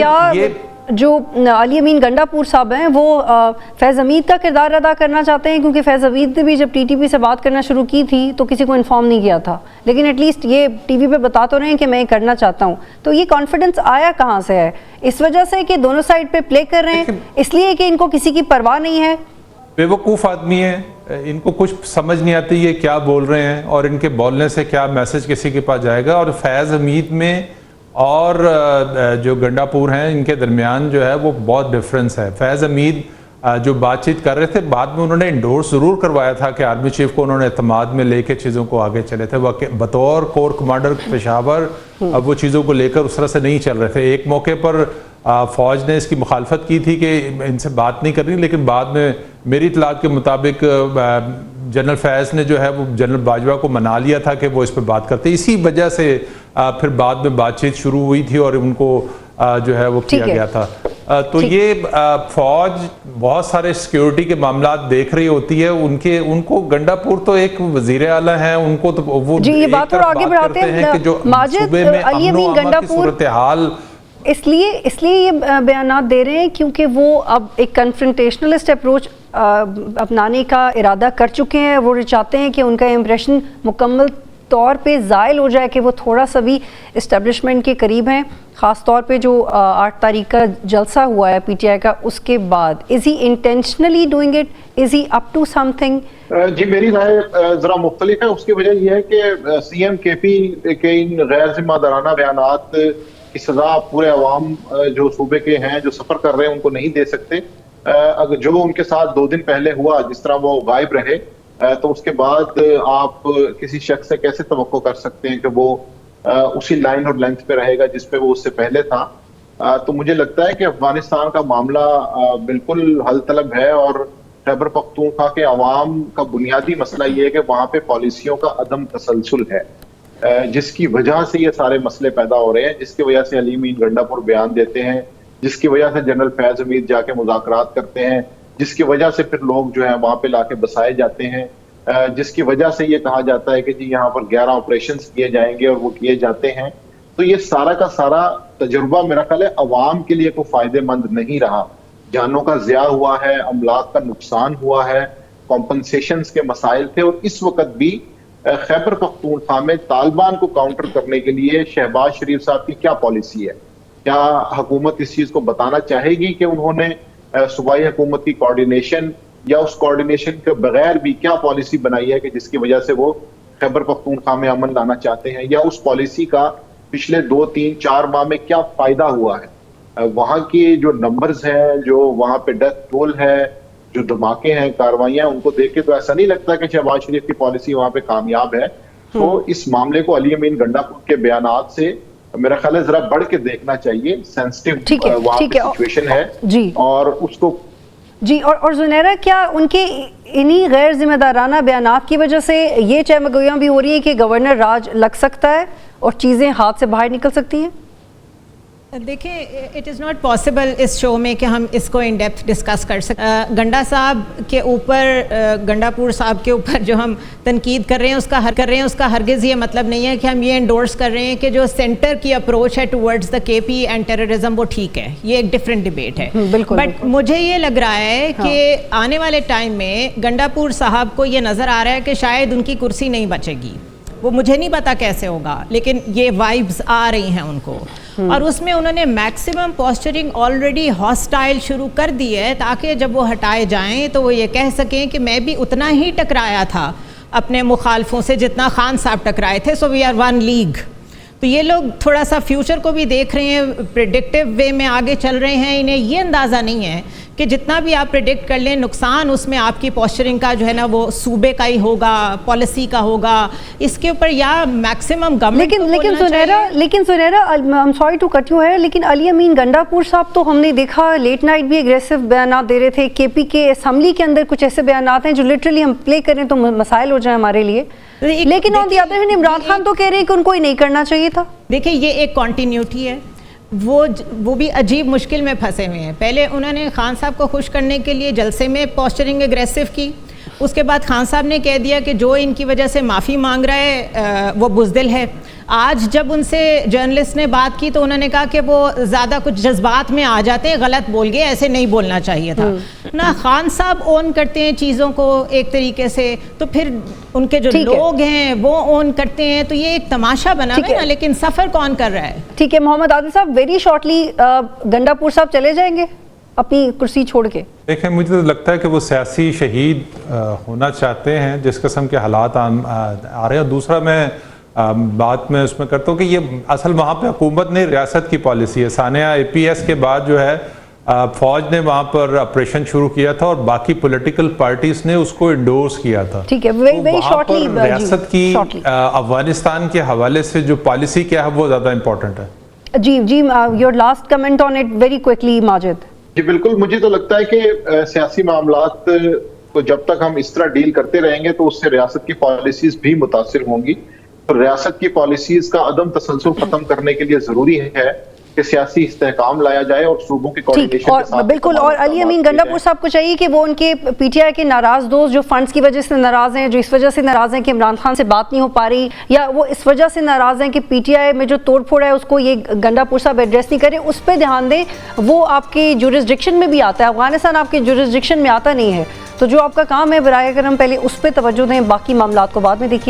کیا جو علی امین گنڈاپور صاحب ہیں وہ فیض حمید کا کردار ادا کرنا چاہتے ہیں؟ کیونکہ فیض حمید نے بھی جب ٹی ٹی پی سے بات کرنا شروع کی تھی تو کسی کو انفارم نہیں کیا تھا، لیکن ایٹ لیسٹ یہ ٹی وی پہ بتا تو رہے ہیں کہ میں یہ کرنا چاہتا ہوں. تو یہ کانفیڈنس آیا کہاں سے ہے؟ اس وجہ سے کہ دونوں سائڈ پہ پلے کر رہے ہیں، اس لیے کہ ان کو کسی کی پرواہ نہیں ہے؟ بے وقوف آدمی ہیں، ان کو کچھ سمجھ نہیں آتی یہ کیا بول رہے ہیں اور ان کے بولنے سے کیا میسج کسی کے پاس جائے گا. اور فیض حمید میں اور جو گنڈاپور ہیں ان کے درمیان جو ہے وہ بہت ڈفرنس ہے. فیض حمید جو بات چیت کر رہے تھے بعد میں انہوں نے انڈورس ضرور کروایا تھا کہ آرمی چیف کو انہوں نے اعتماد میں لے کے چیزوں کو آگے چلے تھے. بطور کور کمانڈر پشاور اب وہ چیزوں کو لے کر اس طرح سے نہیں چل رہے تھے. ایک موقع پر فوج نے اس کی مخالفت کی تھی کہ ان سے بات نہیں کرنی، لیکن بعد میں میری اطلاعات کے مطابق جنرل فیض نے جو ہے وہ جنرل باجوہ کو منا لیا تھا کہ وہ اس پہ بات کرتے. اسی وجہ سے پھر بعد میں بات چیت شروع ہوئی تھی اور ان کو جو ہے وہ کیا گیا تھا. تو یہ فوج بہت سارے سیکیورٹی کے معاملات دیکھ رہی ہوتی ہے. ان کو گنڈاپور تو ایک وزیر اعلیٰ ہیں، ان کو تو وہ یہ بات اور آگے بڑھاتے ہیں کہ جو صوبے میں امن و امان کی صورتحال اس لیے یہ بیانات دے رہے ہیں کیونکہ وہ اب ایک کنفرنٹیشنلسٹ اپروچ اپنانے کا ارادہ کر چکے ہیں. وہ چاہتے ہیں کہ ان کا امپریشن مکمل طور پہ زائل ہو جائے کہ وہ تھوڑا سا بھی اسٹیبلشمنٹ کے قریب ہیں. خاص طور پہ جو 8 تاریخ کا جلسہ ہوا ہے پی ٹی آئی کا، اس کے بعد is he intentionally doing it? Is he up to something? جی میری رائے ذرا مختلف ہے. اس کی وجہ یہ ہے کہ سی ایم کے پی کے ان غیر ذمہ دارانہ بیانات کی سزا پورے عوام جو صوبے کے ہیں جو سفر کر رہے ہیں ان کو نہیں دے سکتے. اگر جو ان کے ساتھ 2 دن پہلے ہوا جس طرح وہ غائب رہے تو اس کے بعد آپ کسی شخص سے کیسے توقع کر سکتے ہیں کہ وہ اسی لائن اور لینتھ پہ رہے گا جس پہ وہ اس سے پہلے تھا. تو مجھے لگتا ہے کہ افغانستان کا معاملہ بالکل حل طلب ہے اور خیبر پختونخوا کے عوام کا بنیادی مسئلہ یہ ہے کہ وہاں پہ پالیسیوں کا عدم تسلسل ہے، جس کی وجہ سے یہ سارے مسئلے پیدا ہو رہے ہیں، جس کی وجہ سے علی امین گنڈاپور بیان دیتے ہیں، جس کی وجہ سے جنرل فیض حمید جا کے مذاکرات کرتے ہیں، جس کی وجہ سے پھر لوگ جو ہیں وہاں پہ لا کے بسائے جاتے ہیں، جس کی وجہ سے یہ کہا جاتا ہے کہ جی یہاں پر 11 آپریشنز کیے جائیں گے اور وہ کیے جاتے ہیں. تو یہ سارا کا سارا تجربہ میرا خیال ہے عوام کے لیے کوئی فائدہ مند نہیں رہا. جانوں کا ضیاع ہوا ہے، املاک کا نقصان ہوا ہے، کمپنسیشنز کے مسائل تھے. اور اس وقت بھی خیبر پختونخوا میں طالبان کو کاؤنٹر کرنے کے لیے شہباز شریف صاحب کی کیا پالیسی ہے؟ کیا حکومت اس چیز کو بتانا چاہے گی کہ انہوں نے صوبائی حکومت کی کوارڈینیشن یا اس کوارڈینیشن کے بغیر بھی کیا پالیسی بنائی ہے کہ جس کی وجہ سے وہ خیبر پختونخوا میں امن لانا چاہتے ہیں، یا اس پالیسی کا پچھلے 2 3 4 ماہ میں کیا فائدہ ہوا ہے؟ وہاں کی جو نمبرز ہیں، جو وہاں پہ ڈیتھ ٹول ہے، جو دھماکے ہیں، کاروائیاں، ان کو دیکھ کے تو ایسا نہیں لگتا کہ شہباز شریف کی پالیسی وہاں پہ کامیاب ہے. تو اس معاملے کو علی امین گنڈاپور کے بیانات سے میرا خیال ہے ذرا بڑھ کے دیکھنا چاہیے. سینسٹیو وہاں پہ سچویشن ہے اور اس کو جی. اور زنیرہ، کیا ان کے انہی غیر ذمہ دارانہ بیانات کی وجہ سے یہ چہمگوئیاں بھی ہو رہی ہیں کہ گورنر راج لگ سکتا ہے اور چیزیں ہاتھ سے باہر نکل سکتی ہیں؟ دیکھیں، اٹ از ناٹ پاسبل اس شو میں کہ ہم اس کو ان ڈیپتھ ڈسکس کر سکیں. گنڈا صاحب کے اوپر، گنڈاپور صاحب کے اوپر جو ہم تنقید کر رہے ہیں اس کا ہرگز یہ مطلب نہیں ہے کہ ہم یہ انڈورس کر رہے ہیں کہ جو سینٹر کی اپروچ ہے ٹورڈز دا کے پی اینڈ ٹیررزم وہ ٹھیک ہے. یہ ایک ڈفرینٹ ڈبیٹ ہے. بٹ مجھے یہ لگ رہا ہے کہ آنے والے ٹائم میں گنڈاپور صاحب کو یہ نظر آ رہا ہے کہ شاید ان کی کرسی نہیں بچے گی. وہ مجھے نہیں پتا کیسے ہوگا، لیکن یہ وائبز آ رہی ہیں ان کو. اور اس میں انہوں نے میکسیمم پوسچرنگ آلریڈی ہاسٹائل شروع کر دی ہے تاکہ جب وہ ہٹائے جائیں تو وہ یہ کہہ سکیں کہ میں بھی اتنا ہی ٹکرایا تھا اپنے مخالفوں سے جتنا خان صاحب ٹکرائے تھے. سو وی آر ون لیگ. تو یہ لوگ تھوڑا سا فیوچر کو بھی دیکھ رہے ہیں، پریڈکٹیو وے میں آگے چل رہے ہیں. انہیں یہ اندازہ نہیں ہے کہ جتنا بھی آپ پریڈکٹ کر لیں نقصان اس میں آپ کی پوسچرنگ کا جو ہے نا وہ صوبے کا ہی ہوگا، پالیسی کا ہوگا. اس کے اوپر یا میکسیمم گورنمنٹ لیکن سنیرا I'm sorry to cut you here، لیکن علی امین گنڈاپور صاحب تو ہم نے دیکھا لیٹ نائٹ بھی اگریسو بیانات دے رہے تھے. کے پی کے اسمبلی کے اندر کچھ ایسے بیانات ہیں جو لٹرلی ہم پلے کریں تو مسائل ہو جائیں ہمارے لیے. لیکن on the other hand Imran Khan تو کہہ رہے ہیں کہ ان کو ہی نہیں کرنا چاہیے تھا. دیکھیں، یہ ایک کنٹینیوٹی ہے. وہ بھی عجیب مشکل میں پھنسے ہوئے ہیں. پہلے انہوں نے خان صاحب کو خوش کرنے کے لیے جلسے میں پوسچرنگ اگریسو کی. اس کے بعد خان صاحب نے کہہ دیا کہ جو ان کی وجہ سے معافی مانگ رہا ہے وہ بزدل ہے. آج جب ان سے جرنلسٹ نے بات کی تو انہوں نے کہا کہ وہ زیادہ کچھ جذبات میں آ جاتے ہیں, غلط بول گئے, ایسے نہیں بولنا چاہیے تھا نا. خان صاحب اون کرتے ہیں چیزوں کو ایک طریقے سے, تو پھر ان کے جو لوگ ہیں وہ اون کرتے ہیں, تو یہ ایک تماشا بنا ہوا ہے نا. لیکن سفر کون کر رہا ہے؟ ٹھیک ہے محمد عادل صاحب, ویری شارٹلی گنڈا پور صاحب چلے جائیں گے اپنی کرسی چھوڑ کے؟ دیکھیں مجھے تو لگتا ہے کہ وہ سیاسی شہید ہونا چاہتے ہیں جس قسم کے حالات آ رہے ہیں. اور دوسرا میں بات میں اس میں کرتا ہوں کہ یہ اصل وہاں پہ حکومت نے ریاست کی پالیسی ہے. ثانیہ اے پی ایس کے بعد جو ہے فوج نے وہاں پر آپریشن شروع کیا تھا اور باقی پولیٹیکل پارٹیز نے اس کو انڈورس کیا تھا. ٹھیک ہے, ویری شارٹلی ریاست کی افغانستان کے حوالے سے جو پالیسی کیا ہے وہ زیادہ امپورٹنٹ ہے. جی your last comment on it very quickly Majid. جی بالکل, مجھے تو لگتا ہے کہ سیاسی معاملات کو جب تک ہم اس طرح ڈیل کرتے رہیں گے تو اس سے ریاست کی پالیسیز بھی متاثر ہوں گی. تو ریاست کی پالیسیز کا عدم تسلسل ختم کرنے کے لیے ضروری ہے کہ سیاسی استحکام لایا جائے اور صوبوں کی کوارڈینیشن کے ساتھ. بالکل, اور علی امین گنڈا پور صاحب کو چاہیے کہ وہ ان کے پی ٹی آئی کے ناراض دوست جو فنڈز کی وجہ سے ناراض ہیں, جو اس وجہ سے ناراض ہیں کہ عمران خان سے بات نہیں ہو پا رہی, یا وہ اس وجہ سے ناراض ہیں کہ پی ٹی آئی میں جو توڑ پھوڑ ہے اس کو یہ گنڈا پور صاحب ایڈریس نہیں کرے, اس پہ دھیان دیں. وہ آپ کی جورسڈکشن میں بھی آتا ہے, افغانستان آپ کی جورسڈکشن میں آتا نہیں ہے. تو جو آپ کا کام ہے براہ کرم پہلے اس پہ توجہ دیں, باقی معاملات کو بعد میں دیکھیے.